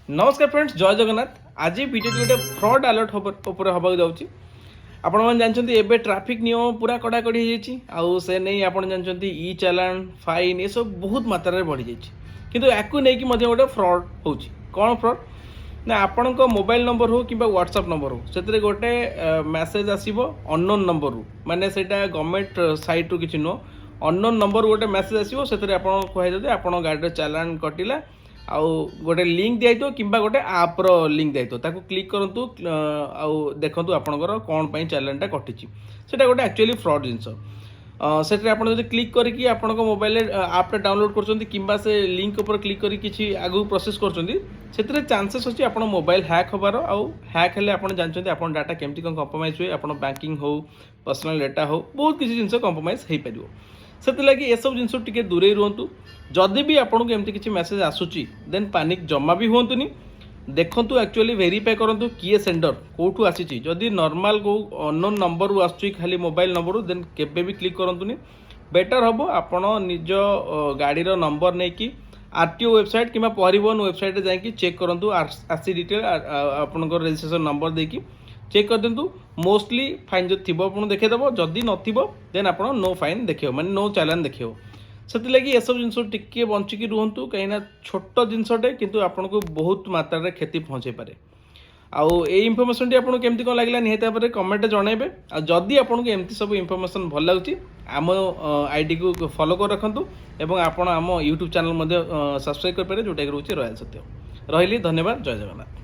नमस्कार फ्रेंड्स, जय जगन्नाथ। आज वीडियो गोटे फ्रड अलर्ट उपर हवा जाऊँगी। आपण मैंने जानते एबे ट्रैफिक नियम पूरा कड़ाकड़ी हो से नहीं आप जानते ई चालान फाइन ये सब बहुत मात्रा बढ़ी जाइए, किंतु याकू नहीं गोटे फ्रड हो कौन फ्रड ना आपण मोबाइल नंबर हो कि व्हाट्सएप नंबर हो से गोटे मेसेज आसो अननोन नंबर रू माने सेटा गवर्नमेंट साइट रू किसी नुह अननोन नंबर गोटे मेसेज आसो से कहते आप गाड़ी चालान कटिला आउ गोटे लिंक दिखाई कि गोटे आप्र लिंक दिखाई ताको क्लिक करूँ आउ देखूँ आपंकर कौन पर चालानटा कटि से गोटे एक्चुअली फ्रड जिनस से आप क्लिक करके आपण मोबाइल आप्टा डाउनलोड कर से लिंक उपर क्लिक कर किसी आगू प्रोसेस कर चांसेस अच्छी आप मोबाइल हैक होबार आउ हैक हेल्ले आप जानते आप डाटा केमती कौन कंप्रोमाइज हुए आप बैंकिंग हो पर्सनल डाटा हो बहुत किसी जिन कंप्रोमाइज हो पार से लगी ये सब जिन टे दूरे रुहतु जदि भी आपको एमती किसी मेसेज आसूची देन पानिक जमा भी हुंतुनी देखूँ एक्चुअली वेरीफाई करूँ किए सेंडर कौटू आसी जदि नॉर्मल को अननोन नंबर रू आसुची खाली मोबाइल नंबर देन केबे भी क्लिक करूँ बेटर हम आपण निज गाड़ीर नंबर नहीं कि आरटीओ वेबसाइट कि परिवहन वेबसाइट जाकि चेक करूँ आरसी डिटेल आपंकर रजिस्ट्रेशन नंबर देकी चेक कर दिंतु मोस्टली फाइन जो थी आप देखीदेव जदि नथिबो देन आप नो फाइन देखियो माने नो चालान देखियो से लगी ये सब जिन टिके बंचिकी रुहतु कहीं छोट जिनसटे किंतु आपन को बहुत मात्रा रे क्षति पहुँचे पारे आउ ए इनफॉरमेशन टी आपको केमती कौन लगे निहत भाव में कमेंट जनइबे आ जदि आपको एमती सब इनफॉरमेशन भल लगुच आम आईडी को फॉलो कर रखु एवं आप आम यूट्यूब चैनल सब्सक्राइब करेंगे जोटा कि रोचे रॉयल सत्य रही। धन्यवाद। जय जगन्नाथ।